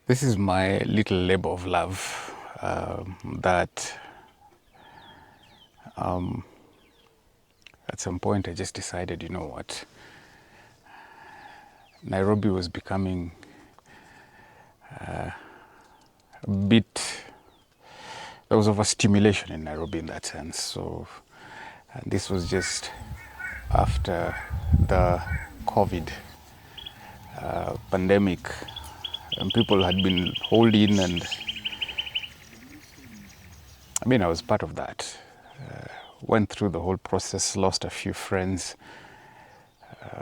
This is my little labor of love that at some point I just decided, you know what, Nairobi was becoming a bit, there was overstimulation in Nairobi in that sense. So this was just after the COVID pandemic, and people had been holed in, and I mean, I was part of that. Went through the whole process, lost a few friends.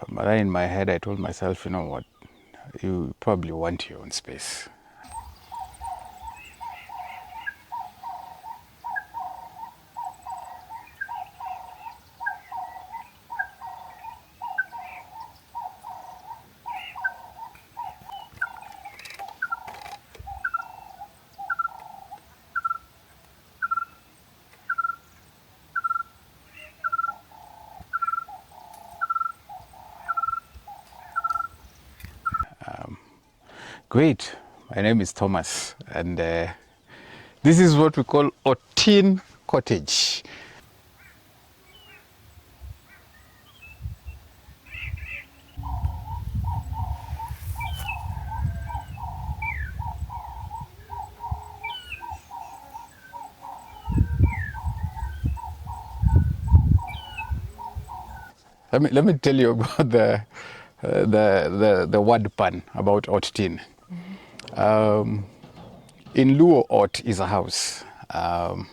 But then in my head, I told myself, you know what, you probably want your own space. Great. My name is Thomas, and this is what we call a tin cottage. Let me tell you about the word pan about ot tin. In Luo, ot is a house. And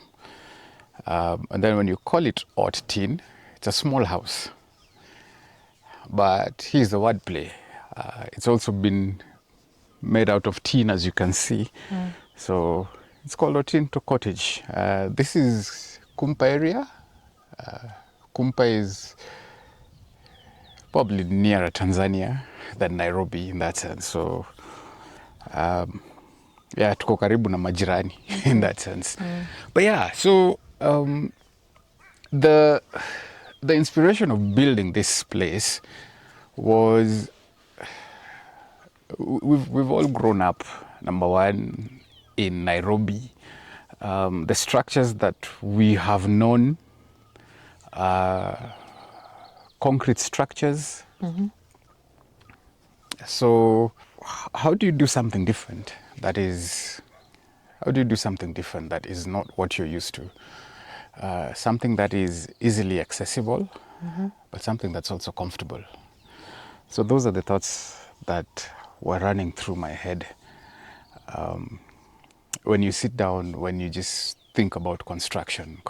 then when you call it ot tin, it's a small house. But here's the wordplay. It's also been made out of tin, as you can see. So it's called ot tin to cottage. This is Kumpa area. Kumpa is probably nearer Tanzania than Nairobi in that sense. So yeah, tuko karibu na majirani in that sense. But yeah, so the inspiration of building this place was we've all grown up, number one, in Nairobi. The structures that we have known are concrete structures. So how do you do something different that is not what you're used to? Something that is easily accessible, but something that's also comfortable. So those are the thoughts that were running through my head. When you sit down, when you just think about construction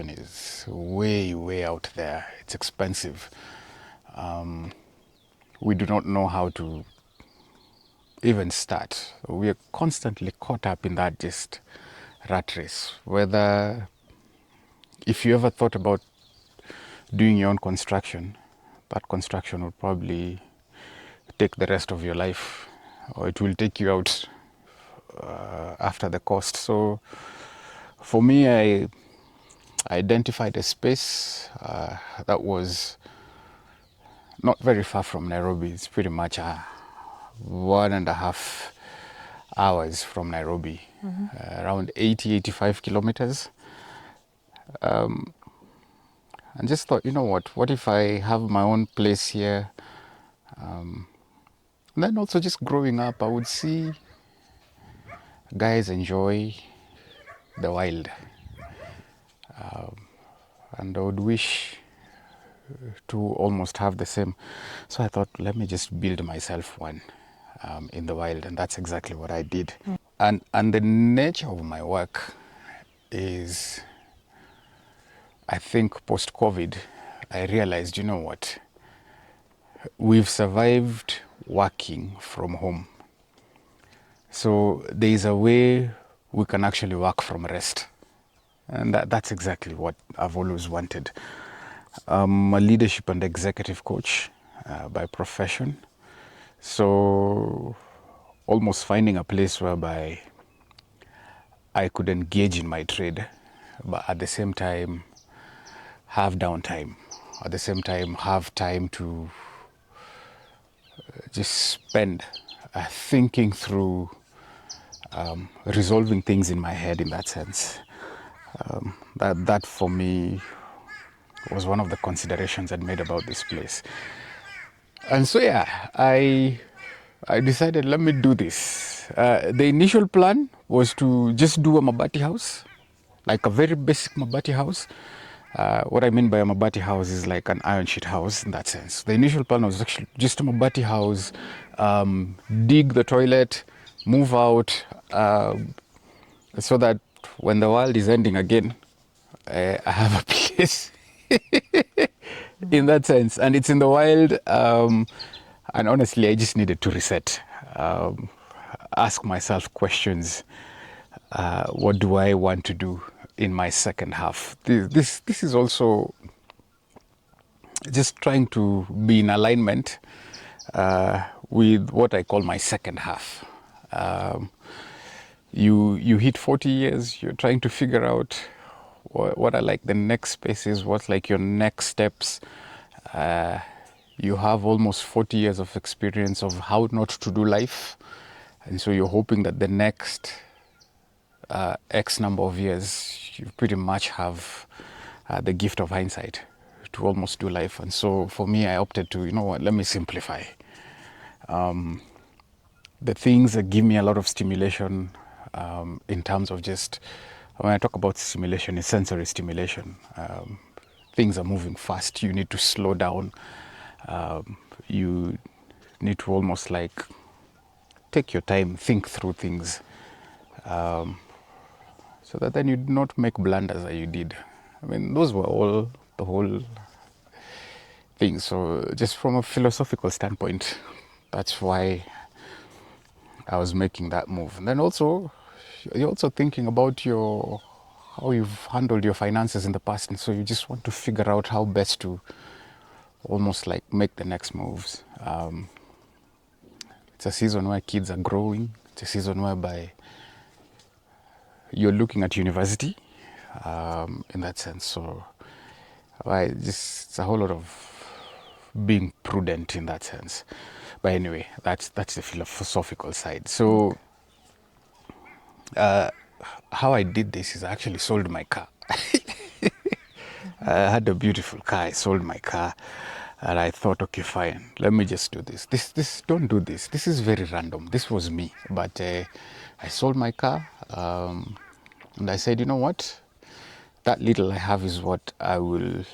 is way, way out there. It's expensive. We do not know how to even start. We are constantly caught up in that just rat race. Whether, if you ever thought about doing your own construction, that construction will probably take the rest of your life, or it will take you out after the cost. So for me, I identified a space that was not very far from Nairobi. It's pretty much 1.5 hours from Nairobi, around 85 kilometers. And just thought, you know what if I have my own place here? And then also just growing up, I would see guys enjoy the wild. And I would wish to almost have the same. So I thought, let me just build myself one in the wild. And that's exactly what I did. And the nature of my work is, I think post-COVID, I realized, you know what, we've survived working from home. So there is a way we can actually work from rest. And that's exactly what I've always wanted. I'm a leadership and executive coach by profession. So almost finding a place whereby I could engage in my trade, but at the same time have downtime, at the same time have time to just spend thinking through resolving things in my head in that sense. That for me was one of the considerations I'd made about this place. And so yeah, I decided, let me do this. The initial plan was to just do a Mabati house, like a very basic Mabati house. What I mean by a Mabati house is like an iron sheet house in that sense. The initial plan was actually just a Mabati house, dig the toilet, move out, so that when the world is ending again, I have a place in that sense. And it's in the wild. And honestly, I just needed to reset, ask myself questions. What do I want to do in my second half? This is also just trying to be in alignment with what I call my second half. You hit 40 years, you're trying to figure out what are like the next spaces, what's like your next steps. You have almost 40 years of experience of how not to do life. And so you're hoping that the next X number of years, you pretty much have the gift of hindsight to almost do life. And so for me, I opted to, you know what, let me simplify. The things that give me a lot of stimulation in terms of just, when I talk about stimulation, it's sensory stimulation. Things are moving fast. You need to slow down. You need to almost like take your time, think through things, so that then you do not make blunders that you did. I mean, those were all the whole thing. So just from a philosophical standpoint, that's why I was making that move. And then also, you're also thinking about how you've handled your finances in the past, and so you just want to figure out how best to almost like make the next moves. It's a season where kids are growing. It's a season whereby you're looking at university, in that sense. So it's a whole lot of being prudent in that sense. But anyway, that's the philosophical side. So how I did this is I actually sold my car. I had a beautiful car. I sold my car, and I thought, okay, fine, let me just do this. Don't do this. This is very random. This was me, but I sold my car, and I said, you know what? That little I have is what I will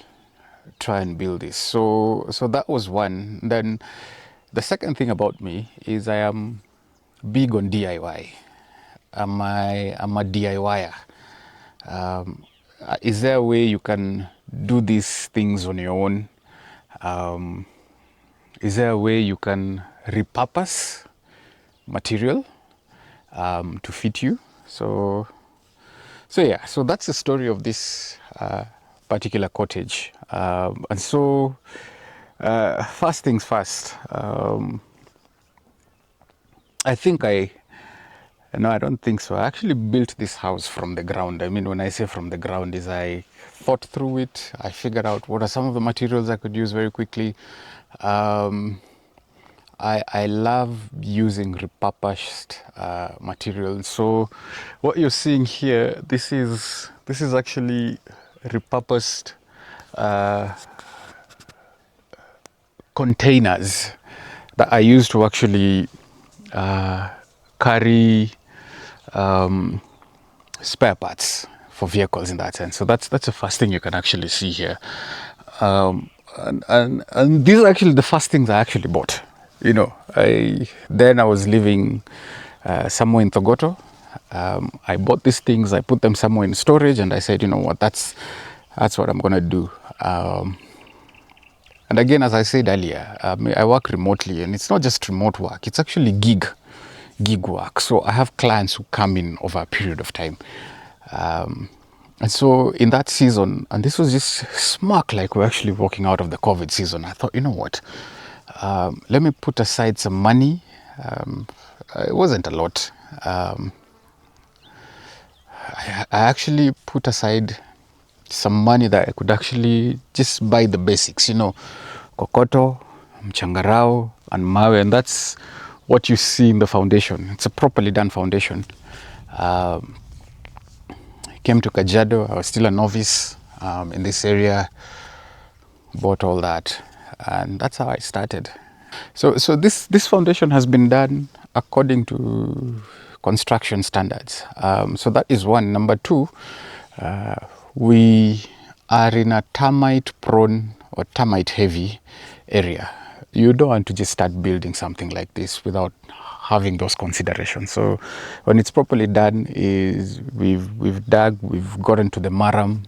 try and build this. So that was one. Then the second thing about me is I am big on DIY. I'm a DIYer. Is there a way you can do these things on your own? Is there a way you can repurpose material to fit you? So yeah, so that's the story of this particular cottage. And so first things first, no, I don't think so. I actually built this house from the ground. I mean, when I say from the ground, is I thought through it. I figured out what are some of the materials I could use very quickly. I love using repurposed materials. So what you're seeing here, this is actually repurposed containers that I use to actually carry spare parts for vehicles in that sense. So that's the first thing you can actually see here. And these are actually the first things I actually bought. You know, I was living somewhere in Thogoto. I bought these things, I put them somewhere in storage, and I said, you know what, that's what I'm gonna do. And again, as I said earlier, I work remotely, and it's not just remote work, it's actually gig work. So I have clients who come in over a period of time. And so in that season, and this was just smack like we're actually walking out of the COVID season, I thought, you know what, let me put aside some money. It wasn't a lot. I actually put aside some money that I could actually just buy the basics, you know, kokoto, mchangarao, and mawe, and that's what you see in the foundation. It's a properly done foundation. Came to Kajiado. I was still a novice in this area. Bought all that, and that's how I started. So this foundation has been done according to construction standards. So that is one. Number two, we are in a termite prone or termite heavy area. You don't want to just start building something like this without having those considerations. So when it's properly done, is we've dug, we've gotten to the maram,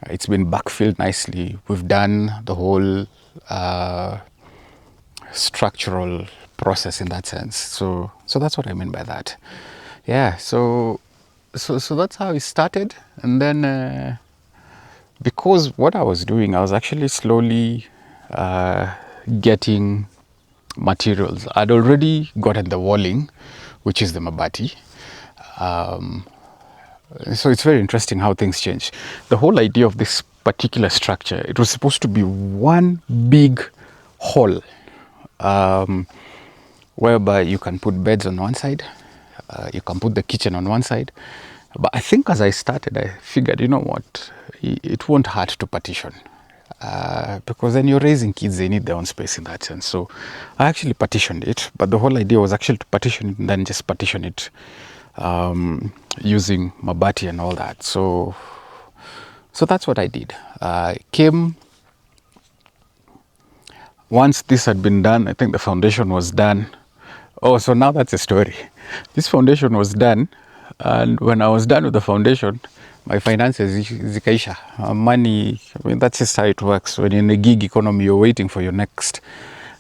it's been backfilled nicely. We've done the whole structural process in that sense. So that's what I mean by that. Yeah. So that's how it started, and then because what I was doing, I was actually slowly getting materials. I'd already gotten the walling, which is the Mabati. So it's very interesting how things change. The whole idea of this particular structure, it was supposed to be one big hall, whereby you can put beds on one side, you can put the kitchen on one side. But I think as I started, I figured, you know what, it won't hurt to partition. Because then you're raising kids, they need their own space in that sense. So I actually partitioned it, but the whole idea was actually to partition it and then just partition it using Mabati and all that. So that's what I did. Once this had been done, I think the foundation was done. Oh, so now that's a story. This foundation was done, and when I was done with the foundation, my finances zikaisha. Money, I mean, that's just how it works. When you're in a gig economy, you're waiting for your next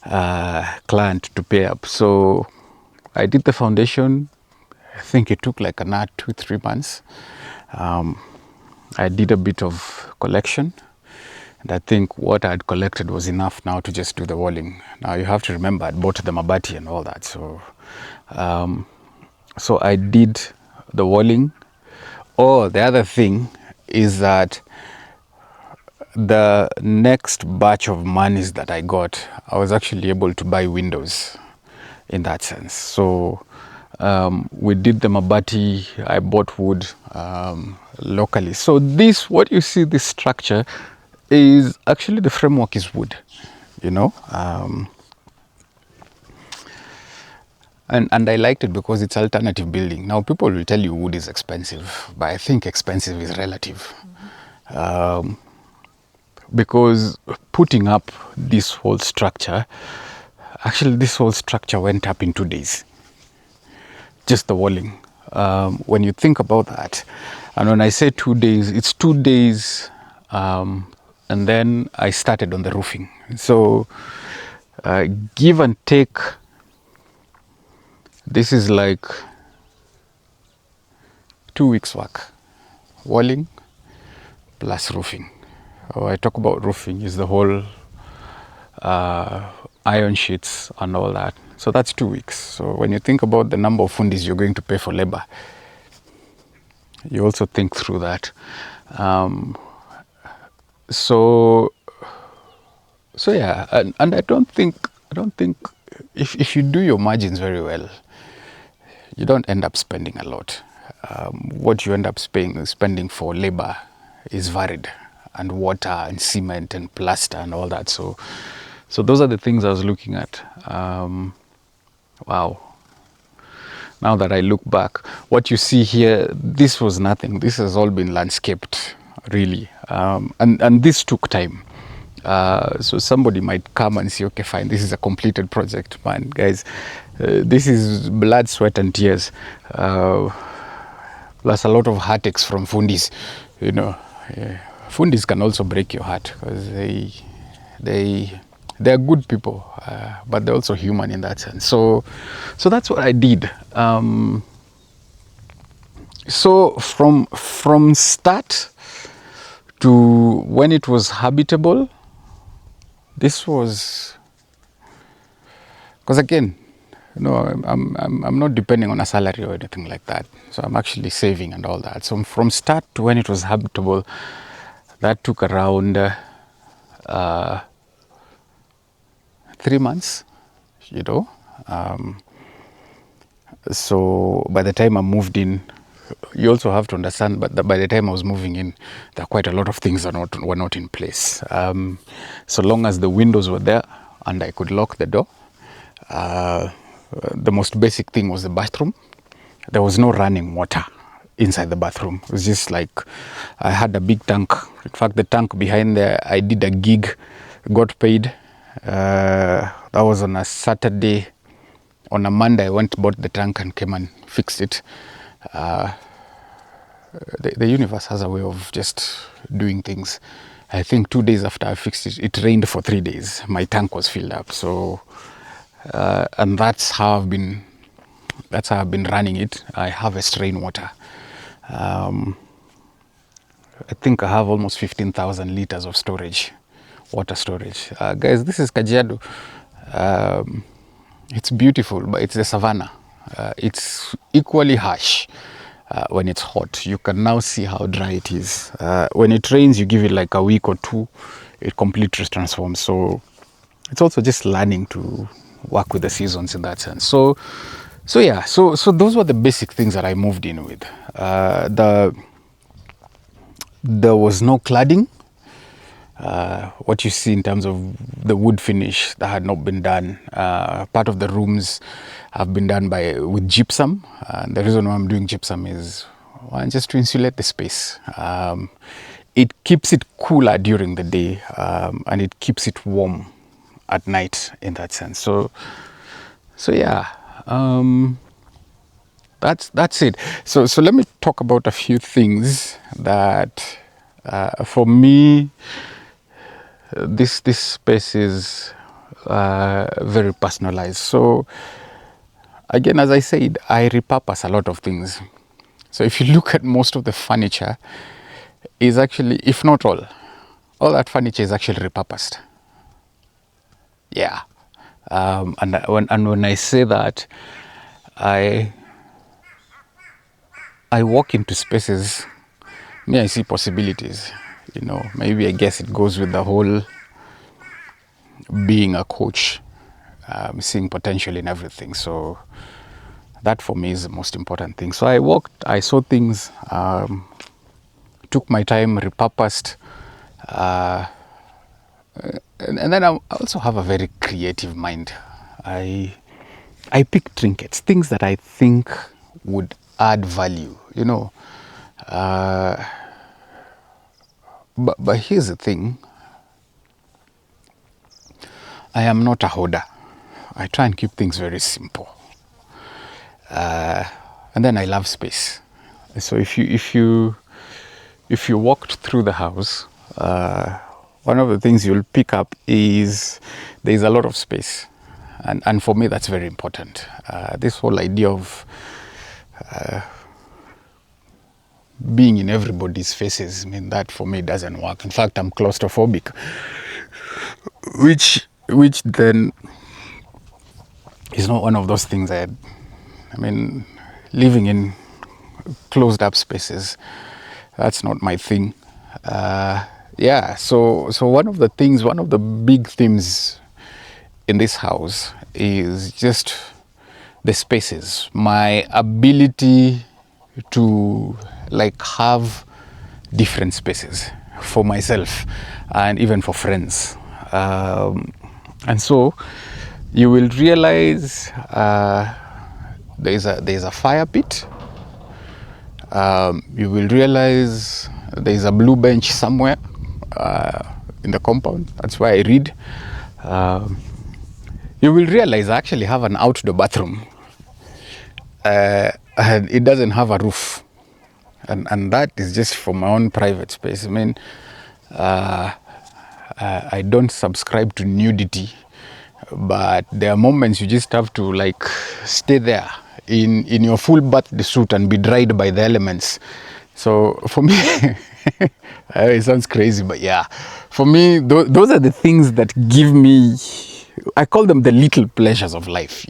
client to pay up. So I did the foundation. I think it took like another 2-3 months. I did a bit of collection, and I think what I had collected was enough now to just do the walling. Now you have to remember I bought the Mabati and all that. So I did the walling. Oh, the other thing is that the next batch of monies that I got, I was actually able to buy windows in that sense. So we did the Mabati, I bought wood locally. So this, what you see, this structure is actually, the framework is wood, you know. And I liked it because it's alternative building. Now people will tell you wood is expensive, but I think expensive is relative. Because putting up this whole structure, actually this whole structure went up in 2 days. Just the walling. When you think about that, and when I say 2 days, it's 2 days, and then I started on the roofing. So give and take, this is like 2 weeks work. Walling plus roofing. I talk about roofing is the whole iron sheets and all that. So that's 2 weeks. So when you think about the number of fundis you're going to pay for labor, you also think through that. So yeah, and I don't think if you do your margins very well, you don't end up spending a lot. What you end up spending for labor is varied, and water and cement and plaster and all that. So those are the things I was looking at. Wow. Now that I look back, what you see here, this was nothing. This has all been landscaped, really. And this took time. So somebody might come and say, okay, fine, this is a completed project. Man, guys, this is blood, sweat and tears. Plus a lot of heartaches from fundis, you know. Fundis can also break your heart because they're good people, but they're also human in that sense. So that's what I did. So from start to when it was habitable, this was, because again, you know, I'm not depending on a salary or anything like that. So I'm actually saving and all that. So from start to when it was habitable, that took around 3 months, you know. So by the time I moved in, you also have to understand, but by the time I was moving in, there are quite a lot of things that were not in place. So long as the windows were there and I could lock the door, the most basic thing was the bathroom. There was no running water inside the bathroom. It was just like I had a big tank. In fact, the tank behind there, I did a gig, got paid. That was on a Saturday. On a Monday, I went, bought the tank and came and fixed it. The universe has a way of just doing things. I think 2 days after I fixed it, it rained for 3 days. My tank was filled up. So, and that's how I've been running it. I harvest rainwater. I think I have almost 15,000 liters of storage, water storage. Guys, this is Kajiado. It's beautiful, but it's the Savanna. It's equally harsh when it's hot. You can now see how dry it is. When it rains, you give it like a week or two, it completely transforms. So it's also just learning to work with the seasons in that sense. So those were the basic things that I moved in with. There was no cladding. What you see in terms of the wood finish, that had not been done. Part of the rooms have been done with gypsum. The reason why I'm doing gypsum is one, just to insulate the space. It keeps it cooler during the day, and it keeps it warm at night in that sense. So yeah, that's it. So let me talk about a few things that for me, this space is very personalized. So again, as I said, I repurpose a lot of things. So if you look at most of the furniture, is actually, if not all that furniture is actually repurposed. Yeah. And when I say that, I walk into spaces, I see possibilities. Maybe I guess it goes with the whole being a coach, seeing potential in everything. So that for me is the most important thing. So I walked, I saw things, took my time, repurposed, and then I also have a very creative mind. I pick trinkets, things that I think would add value, But here's the thing. I am not a hoarder. I try and keep things very simple. And then I love space. So if you walked through the house, one of the things you'll pick up is there's a lot of space. And for me, that's very important. This whole idea of being in everybody's faces, that for me doesn't work. In fact, I'm claustrophobic, which then is not one of those things living in closed up spaces, that's not my thing. So one of the big themes in this house is just the spaces, my ability to have different spaces for myself and even for friends. And so you will realize there's a fire pit. You will realize there's a blue bench somewhere in the compound. That's why I read. You will realize I actually have an outdoor bathroom. And it doesn't have a roof. And that is just for my own private space. I don't subscribe to nudity, but there are moments you just have to stay there in your full bath suit and be dried by the elements. So for me, it sounds crazy, but yeah, for me, those are the things that give me, I call them the little pleasures of life,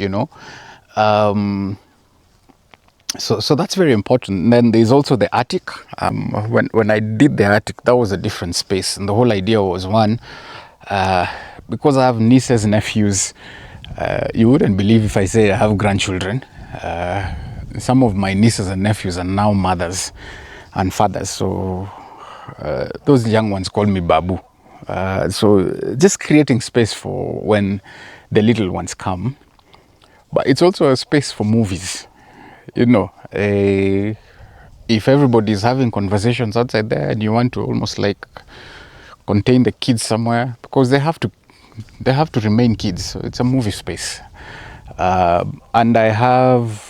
So that's very important. And then there's also the attic. When I did the attic, that was a different space. And the whole idea was one, because I have nieces, nephews, you wouldn't believe if I say I have grandchildren. Some of my nieces and nephews are now mothers and fathers, so those young ones call me Babu. So just creating space for when the little ones come. But it's also a space for movies. If everybody is having conversations outside there and you want to almost like contain the kids somewhere, because they have to remain kids, so it's a movie space. And I have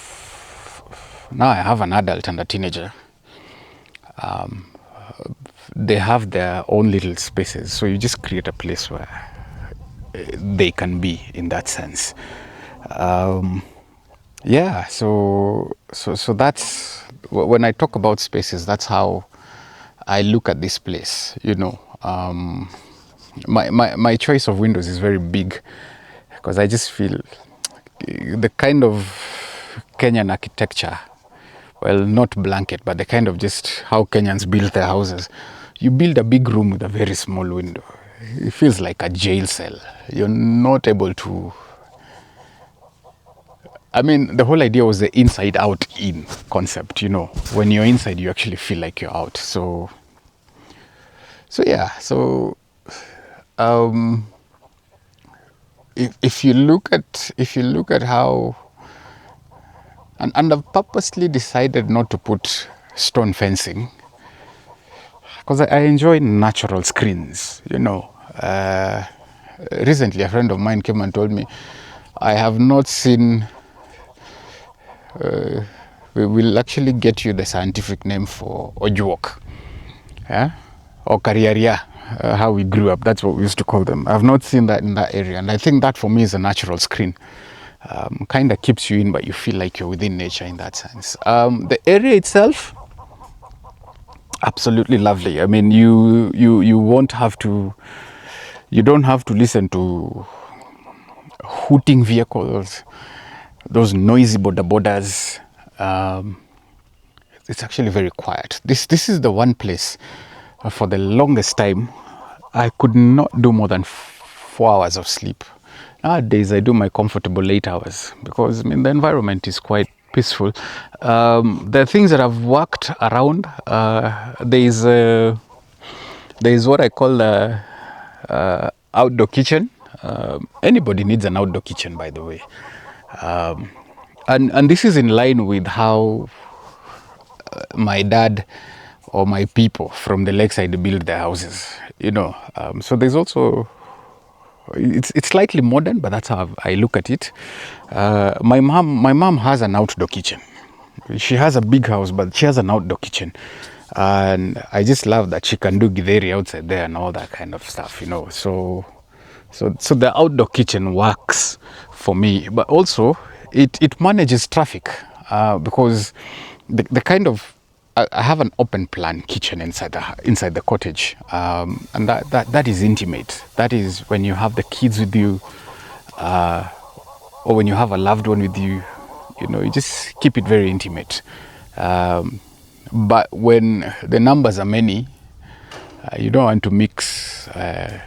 an adult and a teenager. They have their own little spaces, so you just create a place where they can be in that sense. So that's when I talk about spaces, that's how I look at this place. My choice of windows is very big, because I just feel the kind of Kenyan architecture, well, not blanket, but the kind of just how Kenyans build their houses. You build a big room with a very small window. It feels like a jail cell. You're not able to. I mean, the whole idea was the inside out in concept. When you're inside, you actually feel like you're out. So yeah. So if you look at how, and I've purposely decided not to put stone fencing, because I enjoy natural screens. Recently a friend of mine came and told me, I have not seen, we will actually get you the scientific name for ojuok, or kariaria, how we grew up. That's what we used to call them. I've not seen that in that area, and I think that for me is a natural screen. Kind of keeps you in, but you feel like you're within nature in that sense. The area itself, absolutely lovely. I mean, you won't have to, you don't have to listen to hooting vehicles, those noisy borders. It's actually very quiet. This is the one place, for the longest time, I could not do more than 4 hours of sleep. Nowadays, I do my comfortable 8 hours, because the environment is quite peaceful. There are things that I've worked around. There is what I call the outdoor kitchen. Anybody needs an outdoor kitchen, by the way. And this is in line with how my dad or my people from the lakeside build their houses. So there's also, it's slightly modern, but that's how I look at it. My mom has an outdoor kitchen. She has a big house, but she has an outdoor kitchen, and I just love that she can do githeri outside there and all that kind of stuff. So the outdoor kitchen works for me, but also it manages traffic, because the kind of, I have an open plan kitchen inside the cottage, and that is intimate. That is when you have the kids with you, or when you have a loved one with you. You just keep it very intimate. But when the numbers are many, you don't want to mix the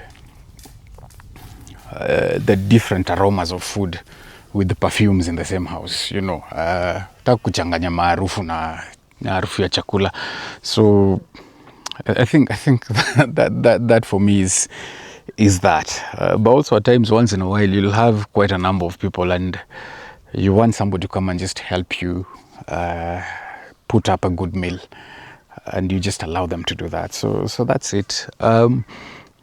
different aromas of food with the perfumes in the same house. Taka kuchanganya maarufu na harufu ya chakula. So I think that for me is that. But also at times, once in a while, you'll have quite a number of people, and you want somebody to come and just help you put up a good meal, and you just allow them to do that. So that's it.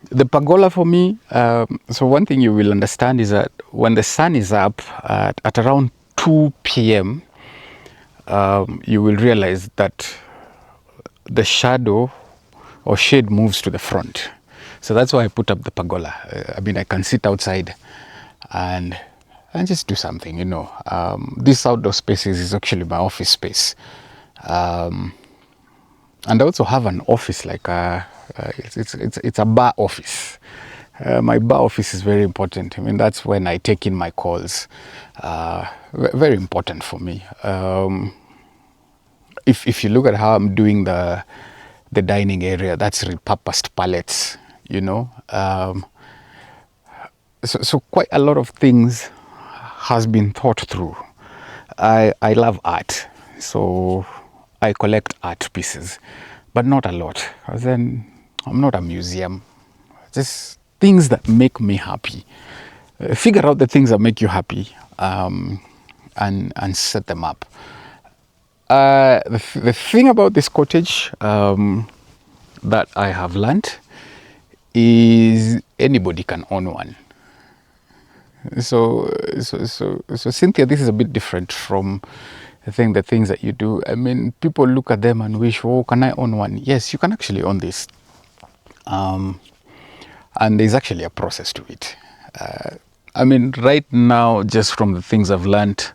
The pergola for me, so one thing you will understand is that when the sun is up at around 2 p.m., you will realize that the shadow or shade moves to the front. So that's why I put up the pergola. I can sit outside and just do something. This outdoor spaces is actually my office space. And I also have an office, like it's a bar office. My bar office is very important. That's when I take in my calls. Very important for me. If you look at how I'm doing the dining area, that's repurposed pallets. So quite a lot of things has been thought through. I love art, so I collect art pieces, but not a lot. Then I'm not a museum. Just things that make me happy. Figure out the things that make you happy, and set them up. The thing about this cottage that I have learned is anybody can own one. So Cynthia, this is a bit different from the things that you do. I mean, people look at them and wish, oh, can I own one? Yes, you can actually own this. And there's actually a process to it. I mean, right now, just from the things I've learned,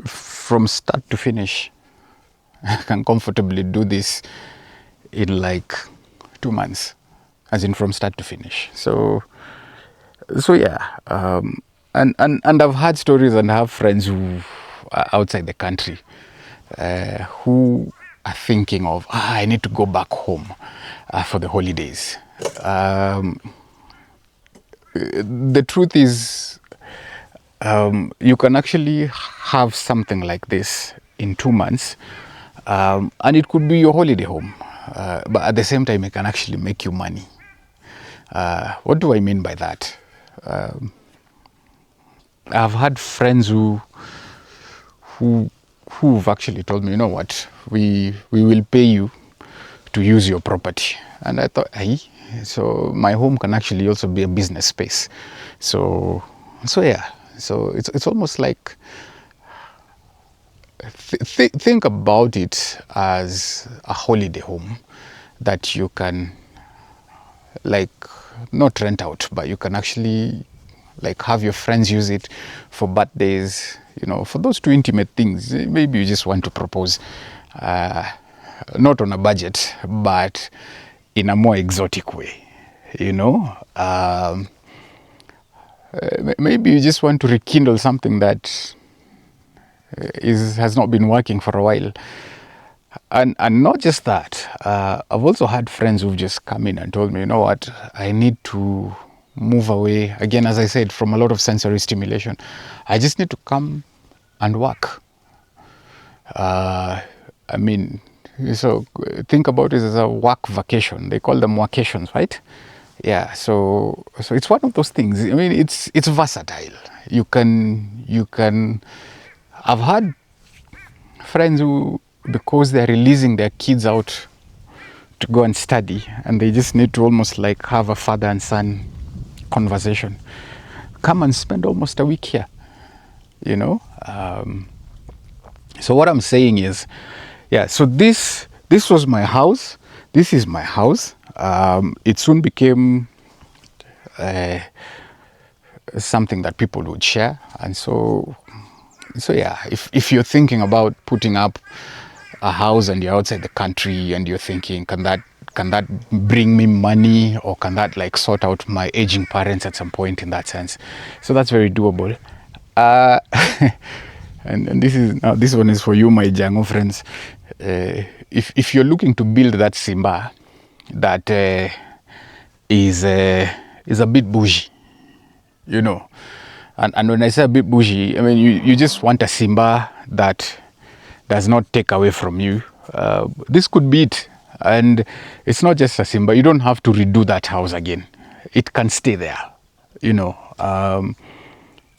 from start to finish, I can comfortably do this in like 2 months, as in from start to finish. So yeah, and I've had stories and have friends who are outside the country who are thinking of, I need to go back home for the holidays. The truth is, you can actually have something like this in 2 months, and it could be your holiday home, but at the same time, it can actually make you money. What do I mean by that? I've had friends who've actually told me, you know what, we will pay you to use your property. And I thought, hey, so my home can actually also be a business space. So yeah, so it's almost like think about it as a holiday home that you can like not rent out, but you can actually like have your friends use it for birthdays, for those two intimate things. Maybe you just want to propose, not on a budget, but in a more exotic way, maybe you just want to rekindle something that has not been working for a while. And not just that, I've also had friends who've just come in and told me, you know what, I need to move away, again, as I said, from a lot of sensory stimulation. I just need to come and work. I mean, so think about it as a work vacation. They call them workations, right? Yeah, so it's one of those things. I mean, it's versatile. You can. I've had friends who, because they're releasing their kids out to go and study, and they just need to almost like have a father and son conversation, come and spend almost a week here, so what I'm saying is, yeah, so this was my house. This is my house. It soon became something that people would share. And so yeah, if you're thinking about putting up a house and you're outside the country and you're thinking, can that bring me money, or can that like sort out my aging parents at some point, in that sense? So that's very doable. And this one is for you, my Django friends. If you're looking to build that Simba that is a bit bougie, and when I say a bit bougie, I mean you just want a Simba that does not take away from you. This could be it. And it's not just a Simba. You don't have to redo that house again. It can stay there,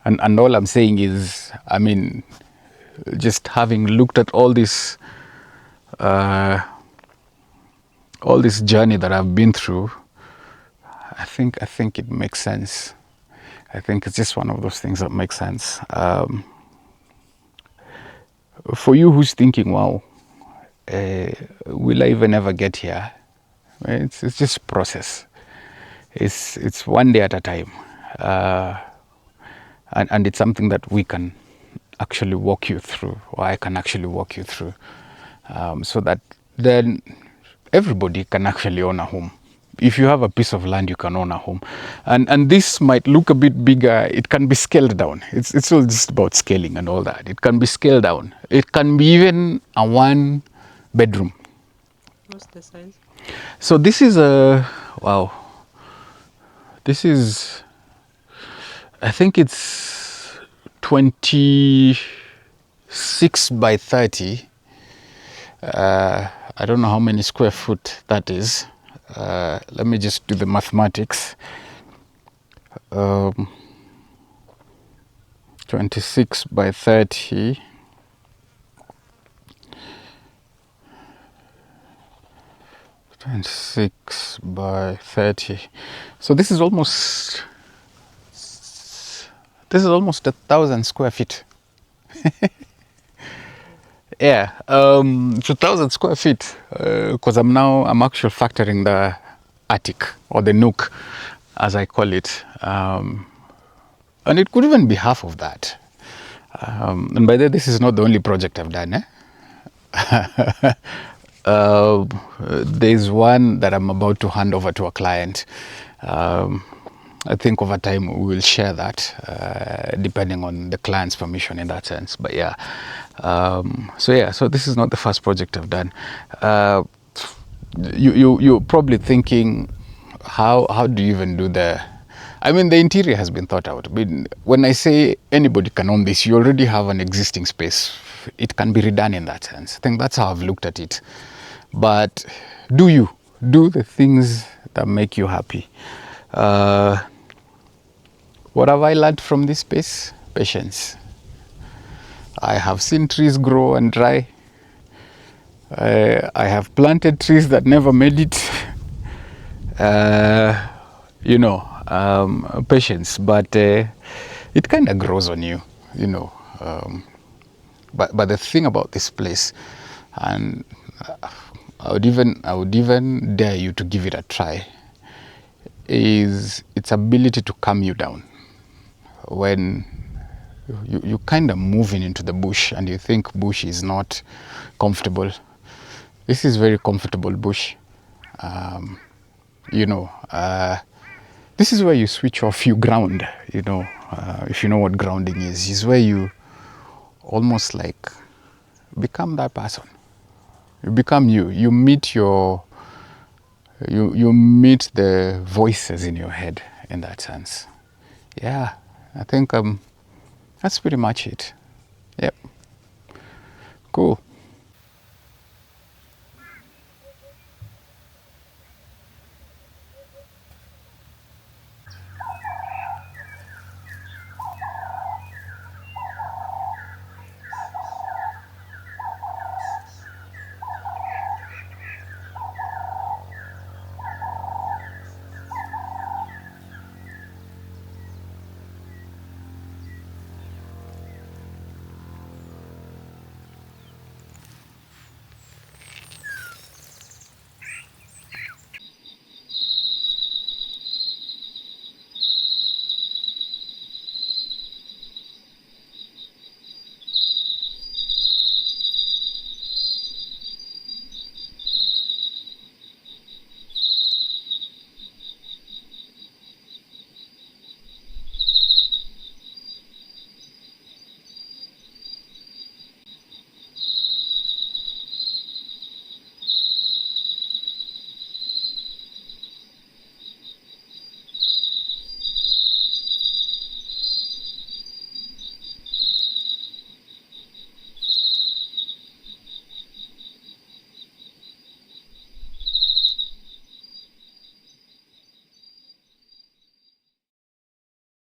and all I'm saying is, I mean, just having looked at all this journey that I've been through, I think it makes sense. I think it's just one of those things that makes sense. For you who's thinking, wow, will I even ever get here? It's just process. It's one day at a time, and it's something that we can actually walk you through, or I can actually walk you through, so that then everybody can actually own a home. If you have a piece of land, you can own a home, and this might look a bit bigger. It can be scaled down. It's all just about scaling and all that. It can be scaled down. It can be even a 1 bedroom. What's the size? So this is wow. This is, I think it's 26 by 30. I don't know how many square foot that is. Let me just do the mathematics. 26 by 30. Six by 30. So this is almost 1,000 square feet. Yeah, it's 1,000 square feet because I'm actually factoring the attic or the nook, as I call it, and it could even be half of that. And by the way, this is not the only project I've done. There's one that I'm about to hand over to a client. I think over time we will share that, depending on the client's permission in that sense. But yeah, so this is not the first project I've done. You're probably thinking, how do you even do the? I mean, the interior has been thought out. But when I say anybody can own this, you already have an existing space. It can be redone in that sense. I think that's how I've looked at it. But do the things that make you happy. What have I learned from this space? Patience. I have seen trees grow and dry. I have planted trees that never made it. Patience, but it kind of grows on you, But the thing about this place, and I would even dare you to give it a try, is its ability to calm you down when you kind of moving into the bush and you think bush is not comfortable. This is very comfortable bush. This is where you switch off, you ground, if you know what grounding is where you almost like become that person. You become you meet you meet the voices in your head in that sense. Yeah, I think that's pretty much it. Yep. Cool.